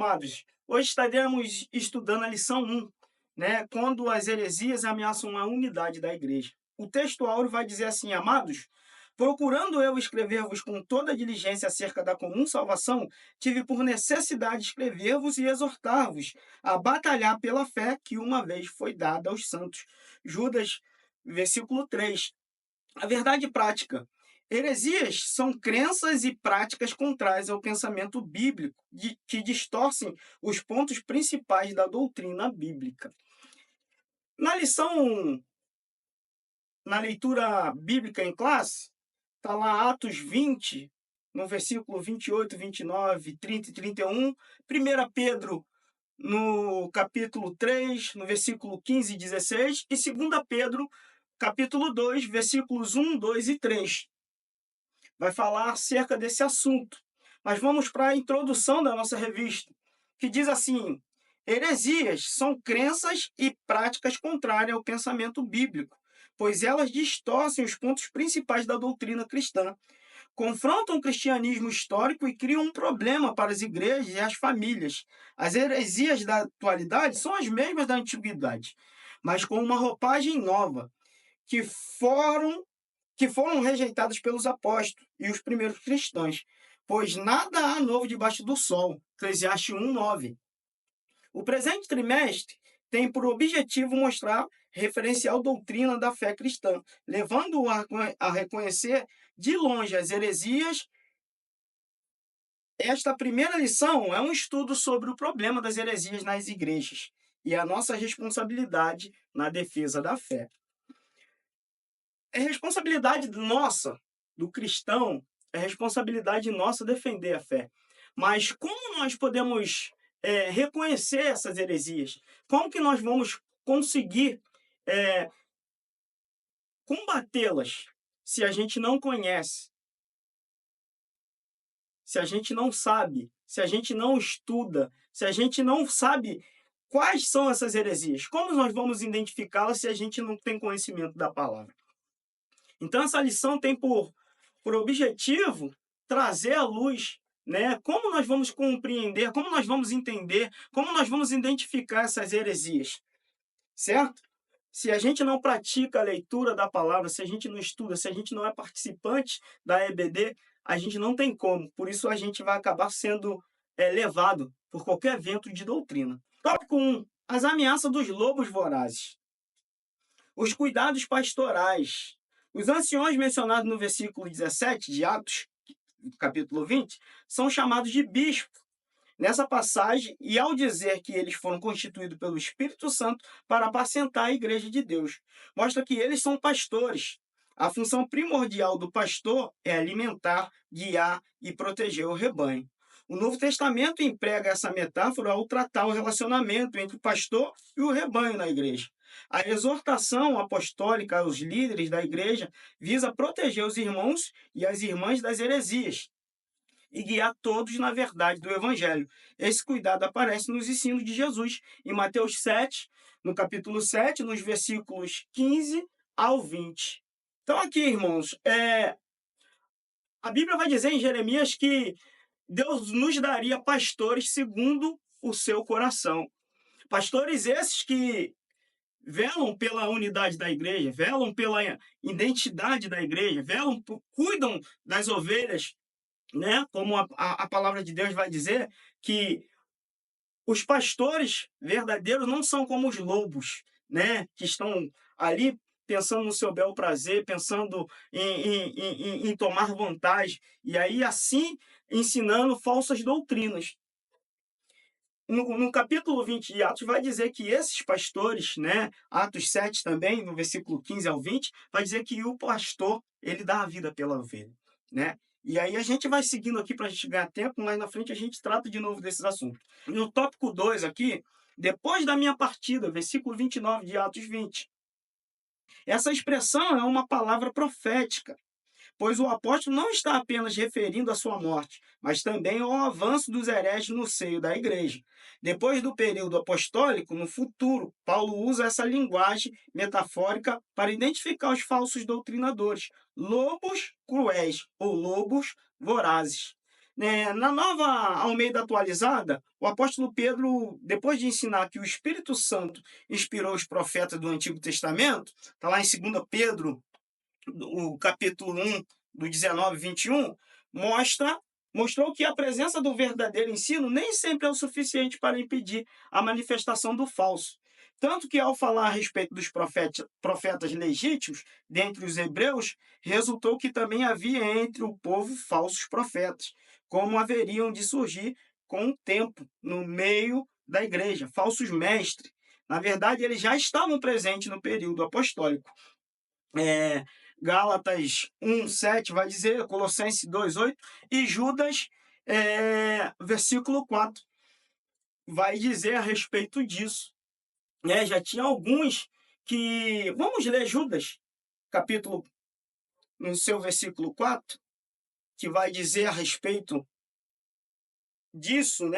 amados. Hoje estaremos estudando a lição 1, né? Quando as heresias ameaçam a unidade da igreja. O texto áureo vai dizer assim: amados, procurando eu escrever-vos com toda diligência acerca da comum salvação, tive por necessidade escrever-vos e exortar-vos a batalhar pela fé que uma vez foi dada aos santos. Judas, versículo 3. A verdade prática. Heresias são crenças e práticas contrárias ao pensamento bíblico, que distorcem os pontos principais da doutrina bíblica. Na lição, na leitura bíblica em classe, está lá Atos 20, no versículo 28, 29, 30 e 31, 1 Pedro, no capítulo 3, no versículo 15 e 16, e 2 Pedro, capítulo 2, versículos 1, 2 e 3. Vai falar acerca desse assunto. Mas vamos para a introdução da nossa revista, que diz assim: heresias são crenças e práticas contrárias ao pensamento bíblico, pois elas distorcem os pontos principais da doutrina cristã, confrontam o cristianismo histórico e criam um problema para as igrejas e as famílias. As heresias da atualidade são as mesmas da antiguidade, mas com uma roupagem nova, que foram rejeitadas pelos apóstolos e os primeiros cristãos, pois nada há novo debaixo do sol. Eclesiastes 1:9. O presente trimestre tem por objetivo mostrar referencial doutrina da fé cristã, levando-o a reconhecer de longe as heresias. Esta primeira lição é um estudo sobre o problema das heresias nas igrejas e a nossa responsabilidade na defesa da fé. É responsabilidade nossa, do cristão, é responsabilidade nossa defender a fé. Mas como nós podemos reconhecer essas heresias? Como que nós vamos conseguir combatê-las se a gente não conhece, se a gente não sabe, se a gente não estuda, se a gente não sabe quais são essas heresias? Como nós vamos identificá-las se a gente não tem conhecimento da palavra? Então, essa lição tem por objetivo trazer à luz, né, como nós vamos compreender, como nós vamos entender, como nós vamos identificar essas heresias, certo? Se a gente não pratica a leitura da palavra, se a gente não estuda, se a gente não é participante da EBD, a gente não tem como. Por isso, a gente vai acabar sendo levado por qualquer vento de doutrina. Tópico 1. As ameaças dos lobos vorazes. Os cuidados pastorais. Os anciões mencionados no versículo 17 de Atos, capítulo 20, são chamados de bispos nessa passagem, e ao dizer que eles foram constituídos pelo Espírito Santo para apacentar a igreja de Deus, mostra que eles são pastores. A função primordial do pastor é alimentar, guiar e proteger o rebanho. O Novo Testamento emprega essa metáfora ao tratar o relacionamento entre o pastor e o rebanho na igreja. A exortação apostólica aos líderes da igreja visa proteger os irmãos e as irmãs das heresias e guiar todos na verdade do evangelho. Esse cuidado aparece nos ensinos de Jesus, em Mateus 7, no capítulo 7, nos versículos 15 ao 20. Então aqui, irmãos, a Bíblia vai dizer em Jeremias que Deus nos daria pastores segundo o seu coração. Pastores esses que velam pela unidade da igreja, velam pela identidade da igreja, cuidam das ovelhas, né? Como a palavra de Deus vai dizer, que os pastores verdadeiros não são como os lobos, né? Que estão ali pensando no seu bel prazer, pensando em tomar vantagem, e aí assim ensinando falsas doutrinas. No capítulo 20 de Atos vai dizer que esses pastores, né, Atos 7 também, no versículo 15 ao 20, vai dizer que o pastor, ele dá a vida pela ovelha, né? E aí a gente vai seguindo aqui para a gente ganhar tempo, mas na frente a gente trata de novo desses assuntos. No tópico 2 aqui, depois da minha partida, versículo 29 de Atos 20. Essa expressão é uma palavra profética, pois o apóstolo não está apenas referindo à sua morte, mas também ao avanço dos hereges no seio da igreja. Depois do período apostólico, no futuro, Paulo usa essa linguagem metafórica para identificar os falsos doutrinadores, lobos cruéis ou lobos vorazes. Na nova Almeida atualizada, o apóstolo Pedro, depois de ensinar que o Espírito Santo inspirou os profetas do Antigo Testamento, está lá em 2 Pedro, o capítulo 1, do 19 e 21, mostrou que a presença do verdadeiro ensino nem sempre é o suficiente para impedir a manifestação do falso. Tanto que, ao falar a respeito dos profetas legítimos dentre os hebreus, resultou que também havia entre o povo falsos profetas, como haveriam de surgir com o tempo no meio da igreja, falsos mestres. Na verdade, eles já estavam presentes no período apostólico. Gálatas 1:7 vai dizer, Colossenses 2:8, e Judas, versículo 4, vai dizer a respeito disso. Já tinha alguns que... Vamos ler Judas, capítulo, no seu versículo 4, que vai dizer a respeito disso,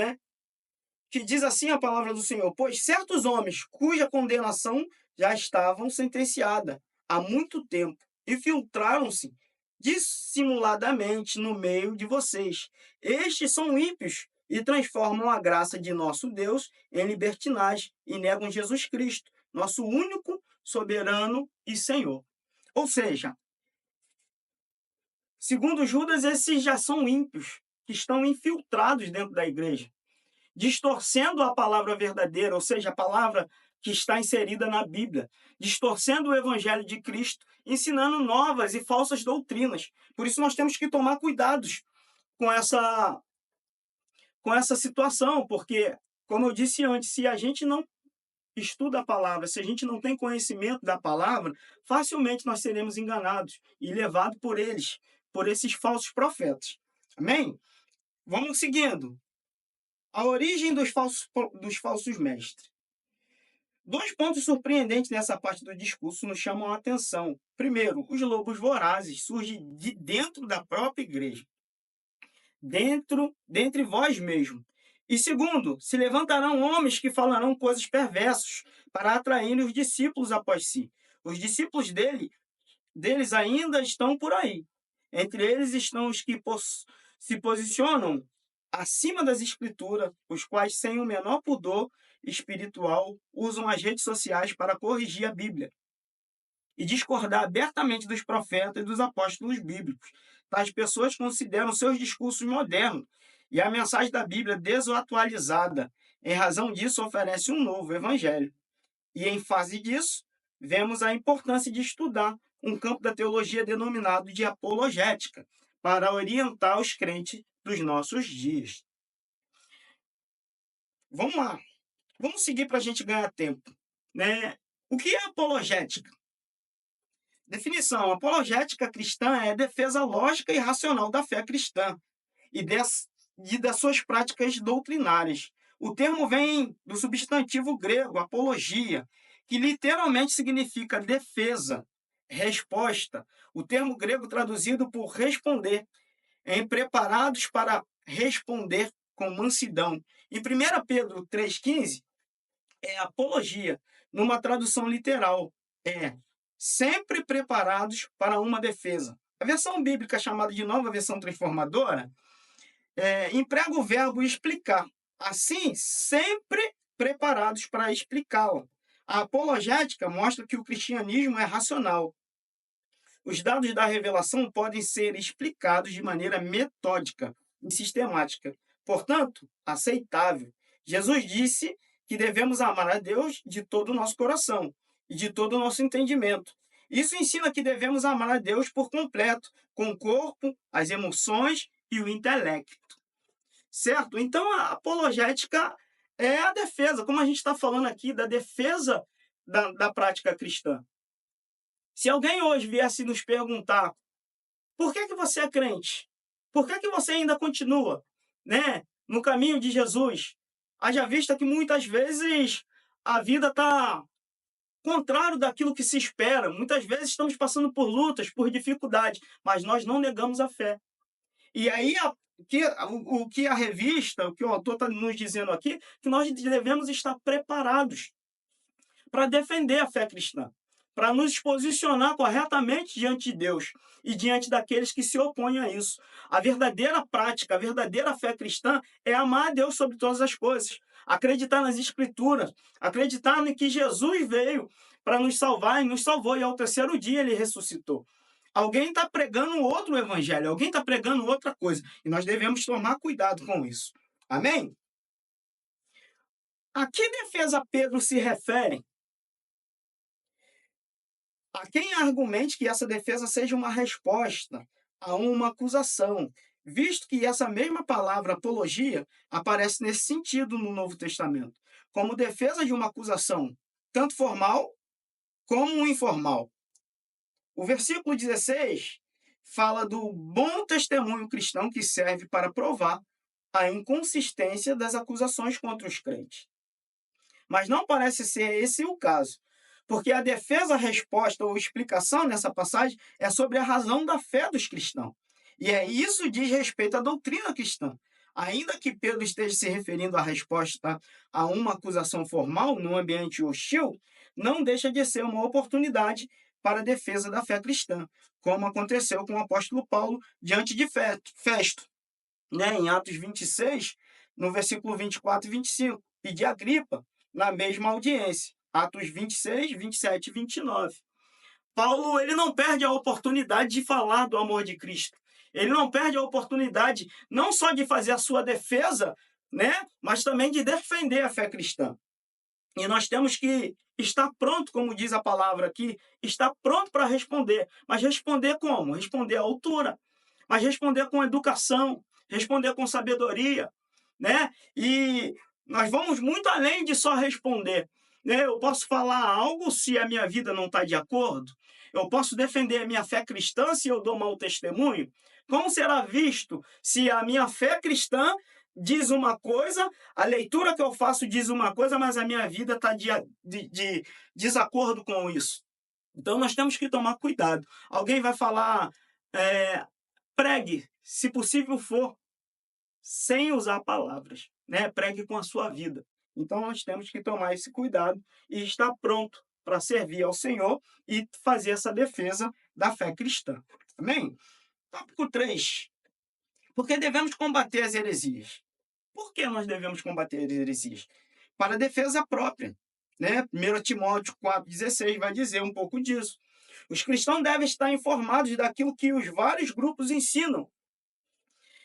que diz assim a palavra do Senhor: pois certos homens cuja condenação já estavam sentenciada há muito tempo, infiltraram-se dissimuladamente no meio de vocês. Estes são ímpios e transformam a graça de nosso Deus em libertinagem e negam Jesus Cristo, nosso único soberano e Senhor. Ou seja, segundo Judas, esses já são ímpios, que estão infiltrados dentro da igreja, distorcendo a palavra verdadeira, ou seja, a palavra que está inserida na Bíblia, distorcendo o evangelho de Cristo, ensinando novas e falsas doutrinas. Por isso nós temos que tomar cuidados com essa situação, porque, como eu disse antes, se a gente não estuda a palavra, se a gente não tem conhecimento da palavra, facilmente nós seremos enganados e levados por eles, por esses falsos profetas. Amém? Vamos seguindo. A origem dos falsos mestres. 2 pontos surpreendentes nessa parte do discurso nos chamam a atenção. Primeiro, os lobos vorazes surgem de dentro da própria igreja, dentre vós mesmo. E segundo, se levantarão homens que falarão coisas perversas para atraírem os discípulos após si. Os discípulos deles ainda estão por aí. Entre eles estão os que se posicionam acima das escrituras, os quais, sem o menor pudor espiritual, usam as redes sociais para corrigir a Bíblia e discordar abertamente dos profetas e dos apóstolos bíblicos. Tais pessoas consideram seus discursos modernos e a mensagem da Bíblia desatualizada. Em razão disso, oferece um novo evangelho. E em face disso, vemos a importância de estudar um campo da teologia denominado de apologética, para orientar os crentes dos nossos dias. Vamos lá. Vamos seguir para a gente ganhar tempo. O que é apologética? Definição: apologética cristã é a defesa lógica e racional da fé cristã e das suas práticas doutrinárias. O termo vem do substantivo grego apologia, que literalmente significa defesa, resposta. O termo grego traduzido por responder, preparados para responder com mansidão. Em 1 Pedro 3,15, é apologia, numa tradução literal, sempre preparados para uma defesa. A versão bíblica, chamada de Nova Versão Transformadora, emprega o verbo explicar. Assim, sempre preparados para explicá-la. A apologética mostra que o cristianismo é racional. Os dados da revelação podem ser explicados de maneira metódica e sistemática, portanto, aceitável. Jesus disse que devemos amar a Deus de todo o nosso coração e de todo o nosso entendimento. Isso ensina que devemos amar a Deus por completo, com o corpo, as emoções e o intelecto. Certo? Então, a apologética é a defesa, como a gente está falando aqui, da defesa da prática cristã. Se alguém hoje viesse nos perguntar por que você é crente? Por que você ainda continua no caminho de Jesus? Haja vista que muitas vezes a vida está contrário daquilo que se espera. Muitas vezes estamos passando por lutas, por dificuldades, mas nós não negamos a fé. E aí, o que a revista, o que o autor está nos dizendo aqui, que nós devemos estar preparados para defender a fé cristã. para nos posicionar corretamente diante de Deus e diante daqueles que se opõem a isso. A verdadeira prática, a verdadeira fé cristã é amar a Deus sobre todas as coisas, acreditar nas Escrituras, acreditar no que Jesus veio para nos salvar e nos salvou, e ao terceiro dia ele ressuscitou. Alguém está pregando outro evangelho, alguém está pregando outra coisa, e nós devemos tomar cuidado com isso. Amém? A que defesa Pedro se refere? Há quem argumente que essa defesa seja uma resposta a uma acusação, visto que essa mesma palavra apologia aparece nesse sentido no Novo Testamento, como defesa de uma acusação, tanto formal como informal. O versículo 16 fala do bom testemunho cristão que serve para provar a inconsistência das acusações contra os crentes. Mas não parece ser esse o caso, porque a defesa, resposta ou explicação nessa passagem é sobre a razão da fé dos cristãos. E isso diz respeito à doutrina cristã. Ainda que Pedro esteja se referindo à resposta a uma acusação formal num ambiente hostil, não deixa de ser uma oportunidade para a defesa da fé cristã, como aconteceu com o apóstolo Paulo diante de Festo, em Atos 26, no versículo 24 e 25, e de Agripa, na mesma audiência, Atos 26, 27 e 29. Paulo, ele não perde a oportunidade de falar do amor de Cristo. Ele não perde a oportunidade não só de fazer a sua defesa, mas também de defender a fé cristã. E nós temos que estar pronto, como diz a palavra aqui, estar pronto para responder. Mas responder como? Responder à altura. Mas responder com educação, responder com sabedoria, E nós vamos muito além de só responder. Eu posso falar algo se a minha vida não está de acordo? Eu posso defender a minha fé cristã se eu dou mau testemunho? Como será visto se a minha fé cristã diz uma coisa, a leitura que eu faço diz uma coisa, mas a minha vida está de desacordo com isso? Então nós temos que tomar cuidado. Alguém vai falar, pregue, se possível for, sem usar palavras, Pregue com a sua vida. Então nós temos que tomar esse cuidado e estar pronto para servir ao Senhor e fazer essa defesa da fé cristã. Amém? Tópico 3. Por que devemos combater as heresias? Por que nós devemos combater as heresias? Para defesa própria. 1 Timóteo 4,16 vai dizer um pouco disso. Os cristãos devem estar informados daquilo que os vários grupos ensinam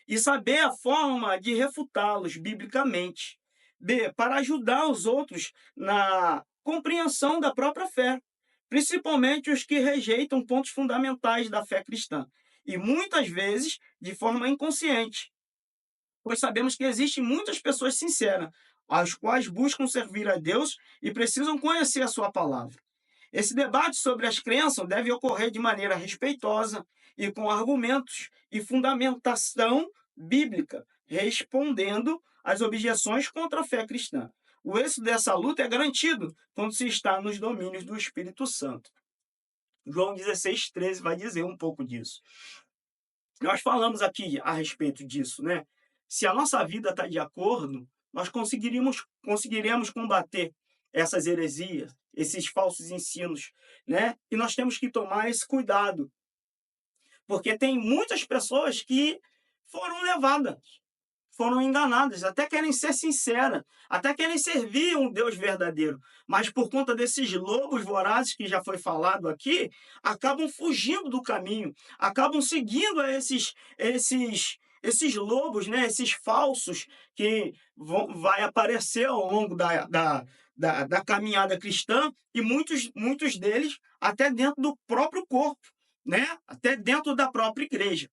e saber a forma de refutá-los biblicamente. B, para ajudar os outros na compreensão da própria fé, principalmente os que rejeitam pontos fundamentais da fé cristã, e muitas vezes de forma inconsciente, pois sabemos que existem muitas pessoas sinceras, as quais buscam servir a Deus e precisam conhecer a sua palavra. Esse debate sobre as crenças deve ocorrer de maneira respeitosa e com argumentos e fundamentação bíblica, respondendo às objeções contra a fé cristã. O êxito dessa luta é garantido quando se está nos domínios do Espírito Santo. João 16,13 vai dizer um pouco disso. Nós falamos aqui a respeito disso, Se a nossa vida está de acordo, nós conseguiremos combater essas heresias, esses falsos ensinos, E nós temos que tomar esse cuidado, porque tem muitas pessoas que foram levadas, foram enganadas, até querem ser sinceras, até querem servir um Deus verdadeiro, mas por conta desses lobos vorazes que já foi falado aqui, acabam fugindo do caminho, acabam seguindo esses lobos, esses falsos que vai aparecer ao longo da caminhada cristã, e muitos deles até dentro do próprio corpo, até dentro da própria igreja.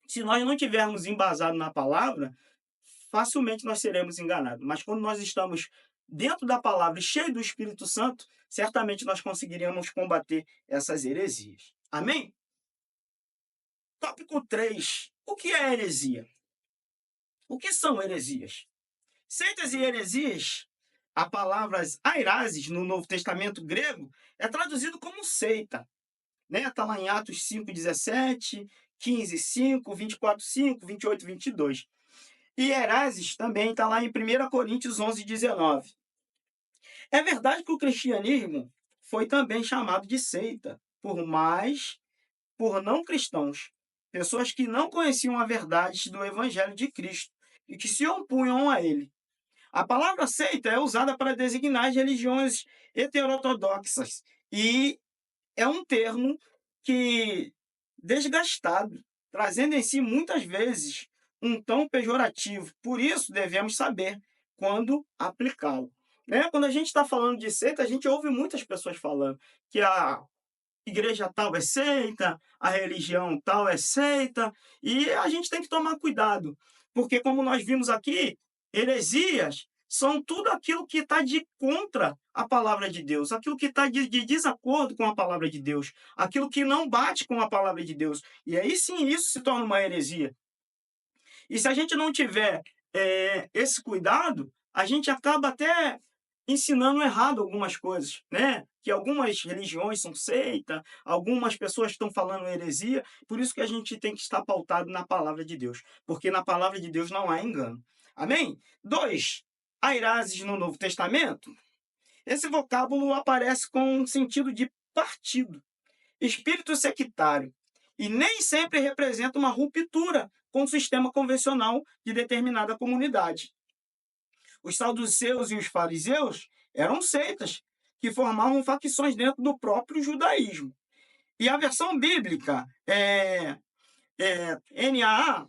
Se nós não tivermos embasado na palavra, facilmente nós seremos enganados. Mas quando nós estamos dentro da palavra e cheio do Espírito Santo, certamente nós conseguiríamos combater essas heresias. Amém? Tópico 3. O que é heresia? O que são heresias? Seitas e heresias, a palavra airases no Novo Testamento grego é traduzido como seita. Está lá em Atos 5,17, 15,5, 24,5, 28, 22. E Herases também está lá em 1 Coríntios 11,19. É verdade que o cristianismo foi também chamado de seita, por não cristãos, pessoas que não conheciam a verdade do Evangelho de Cristo e que se opunham a ele. A palavra seita é usada para designar as religiões heterodoxas e é um termo que desgastado, trazendo em si muitas vezes um tom pejorativo. Por isso devemos saber quando aplicá-lo. Né? Quando a gente está falando de seita, a gente ouve muitas pessoas falando que a igreja tal é seita, a religião tal é seita, e a gente tem que tomar cuidado, porque como nós vimos aqui, heresias são tudo aquilo que está de contra a palavra de Deus, aquilo que está de desacordo com a palavra de Deus, aquilo que não bate com a palavra de Deus. E aí sim isso se torna uma heresia. E se a gente não tiver esse cuidado, a gente acaba até ensinando errado algumas coisas, né? Que algumas religiões são seita, algumas pessoas estão falando heresia, por isso que a gente tem que estar pautado na palavra de Deus, porque na palavra de Deus não há engano. Amém? 2. Airases no Novo Testamento. Esse vocábulo aparece com um sentido de partido, espírito sectário, e nem sempre representa uma ruptura com o sistema convencional de determinada comunidade. Os saduceus e os fariseus eram seitas que formavam facções dentro do próprio judaísmo. E a versão bíblica, NAA,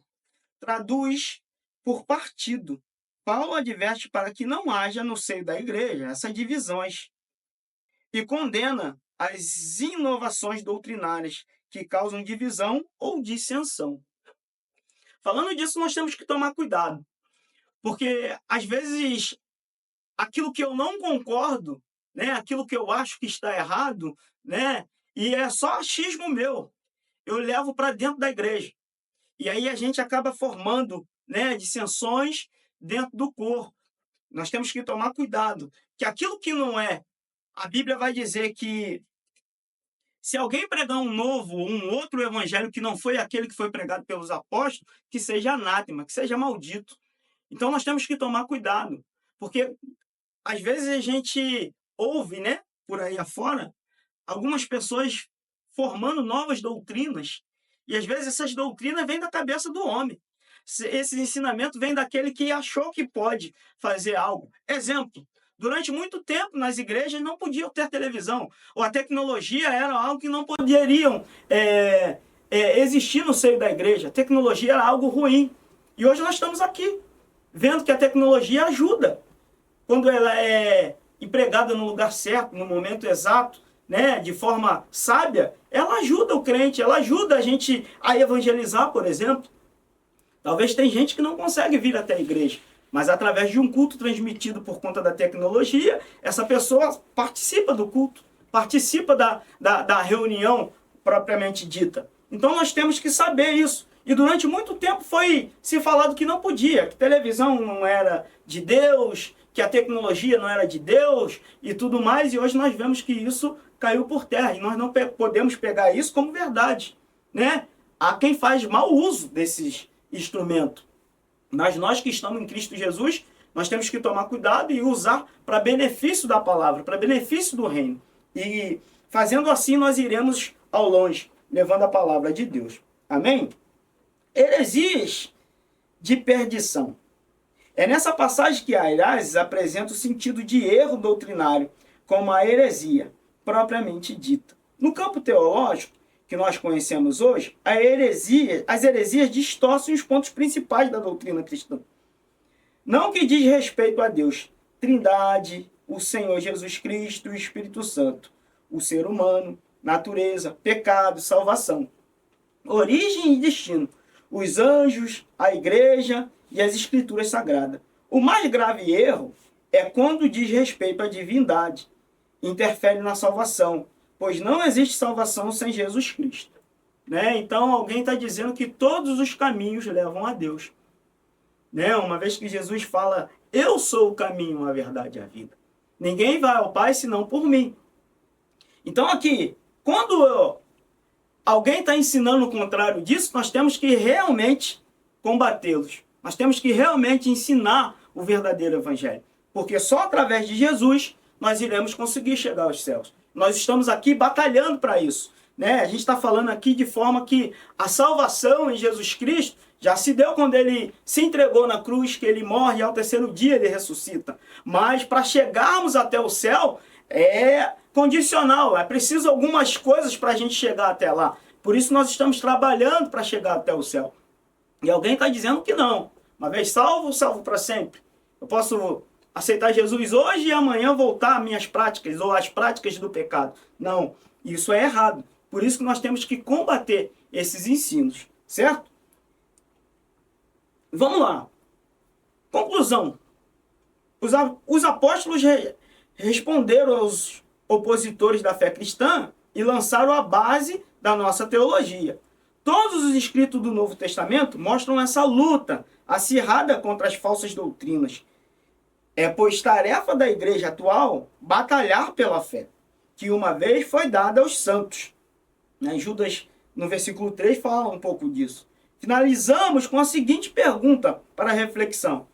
traduz por partido. Paulo adverte para que não haja no seio da igreja essas divisões e condena as inovações doutrinárias que causam divisão ou dissensão. Falando disso, nós temos que tomar cuidado, porque às vezes aquilo que eu não concordo, né, aquilo que eu acho que está errado, né, e é só achismo meu, eu levo para dentro da igreja. E aí a gente acaba formando, né, dissensões dentro do corpo. Nós temos que tomar cuidado, que aquilo que não é, a Bíblia vai dizer que se alguém pregar um outro evangelho que não foi aquele que foi pregado pelos apóstolos, que seja anátema, que seja maldito. Então nós temos que tomar cuidado, porque às vezes a gente ouve, né, por aí afora, algumas pessoas formando novas doutrinas, e às vezes essas doutrinas vêm da cabeça do homem. Esse ensinamento vem daquele que achou que pode fazer algo. Exemplo, durante muito tempo nas igrejas não podiam ter televisão, ou a tecnologia era algo que não poderiam existir no seio da igreja. A tecnologia era algo ruim. E hoje nós estamos aqui, vendo que a tecnologia ajuda. Quando ela é empregada no lugar certo, no momento exato, né, de forma sábia, ela ajuda o crente, ela ajuda a gente a evangelizar, por exemplo. Talvez tem gente que não consegue vir até a igreja, mas através de um culto transmitido por conta da tecnologia, essa pessoa participa do culto, participa da reunião propriamente dita. Então nós temos que saber isso. E durante muito tempo foi se falado que não podia, que televisão não era de Deus, que a tecnologia não era de Deus e tudo mais, e hoje nós vemos que isso caiu por terra, e nós não podemos pegar isso como verdade, né? Há quem faz mau uso desses instrumentos, mas nós que estamos em Cristo Jesus, nós temos que tomar cuidado e usar para benefício da palavra, para benefício do reino, e fazendo assim nós iremos ao longe, levando a palavra de Deus. Amém? Heresias de perdição. É nessa passagem que Airases apresenta o sentido de erro doutrinário como a heresia, propriamente dita. No campo teológico, que nós conhecemos hoje, as heresias distorcem os pontos principais da doutrina cristã. Não que diz respeito a Deus, Trindade, o Senhor Jesus Cristo e o Espírito Santo, o ser humano, natureza, pecado, salvação, origem e destino, os anjos, a igreja e as escrituras sagradas. O mais grave erro é quando diz respeito à divindade, interfere na salvação, pois não existe salvação sem Jesus Cristo. Né? Então alguém está dizendo que todos os caminhos levam a Deus. Né? Uma vez que Jesus fala, eu sou o caminho, a verdade e a vida. Ninguém vai ao Pai senão por mim. Então aqui, quando alguém está ensinando o contrário disso, nós temos que realmente combatê-los. Nós temos que realmente ensinar o verdadeiro evangelho. Porque só através de Jesus nós iremos conseguir chegar aos céus. Nós estamos aqui batalhando para isso, né? A gente está falando aqui de forma que a salvação em Jesus Cristo já se deu quando ele se entregou na cruz, que ele morre e ao terceiro dia ele ressuscita. Mas para chegarmos até o céu é condicional, é preciso algumas coisas para a gente chegar até lá. Por isso nós estamos trabalhando para chegar até o céu. E alguém está dizendo que não. Uma vez salvo, salvo para sempre. Eu posso aceitar Jesus hoje e amanhã voltar às minhas práticas ou às práticas do pecado. Não, isso é errado. Por isso que nós temos que combater esses ensinos, certo? Vamos lá. Conclusão. Os apóstolos responderam aos opositores da fé cristã e lançaram a base da nossa teologia. Todos os escritos do Novo Testamento mostram essa luta acirrada contra as falsas doutrinas. É, pois, tarefa da igreja atual batalhar pela fé, que uma vez foi dada aos santos. Judas, no versículo 3, fala um pouco disso. Finalizamos com a seguinte pergunta para reflexão.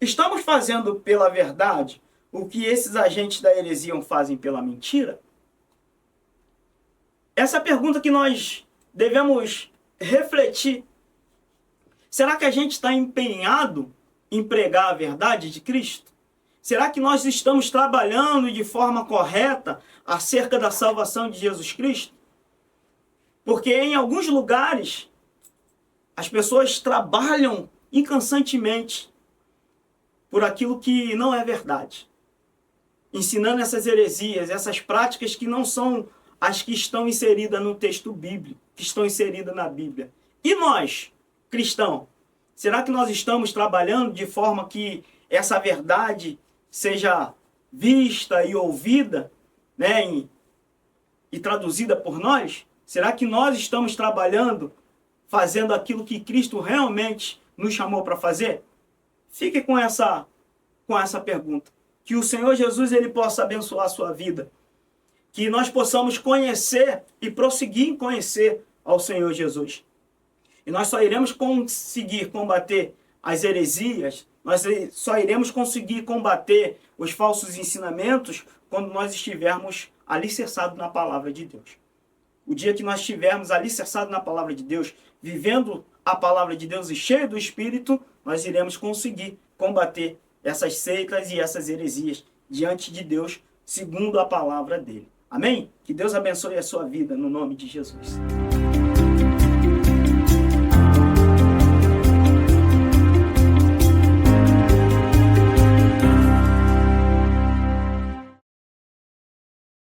Estamos fazendo pela verdade o que esses agentes da heresia fazem pela mentira? Essa é a pergunta que nós devemos refletir. Será que a gente está empenhado em pregar a verdade de Cristo? Será que nós estamos trabalhando de forma correta acerca da salvação de Jesus Cristo? Porque em alguns lugares as pessoas trabalham incessantemente por aquilo que não é verdade, ensinando essas heresias, essas práticas que não são as que estão inseridas no texto bíblico, que estão inseridas na Bíblia. E nós, cristãos, será que nós estamos trabalhando de forma que essa verdade seja vista e ouvida, né, e traduzida por nós? Será que nós estamos trabalhando, fazendo aquilo que Cristo realmente nos chamou para fazer? Fique com essa pergunta. Que o Senhor Jesus ele possa abençoar a sua vida. Que nós possamos conhecer e prosseguir em conhecer ao Senhor Jesus. E nós só iremos conseguir combater as heresias, nós só iremos conseguir combater os falsos ensinamentos quando nós estivermos alicerçados na palavra de Deus. O dia que nós estivermos alicerçados na palavra de Deus, vivendo a palavra de Deus e cheio do Espírito, nós iremos conseguir combater essas seitas e essas heresias diante de Deus, segundo a palavra dele. Amém? Que Deus abençoe a sua vida, no nome de Jesus.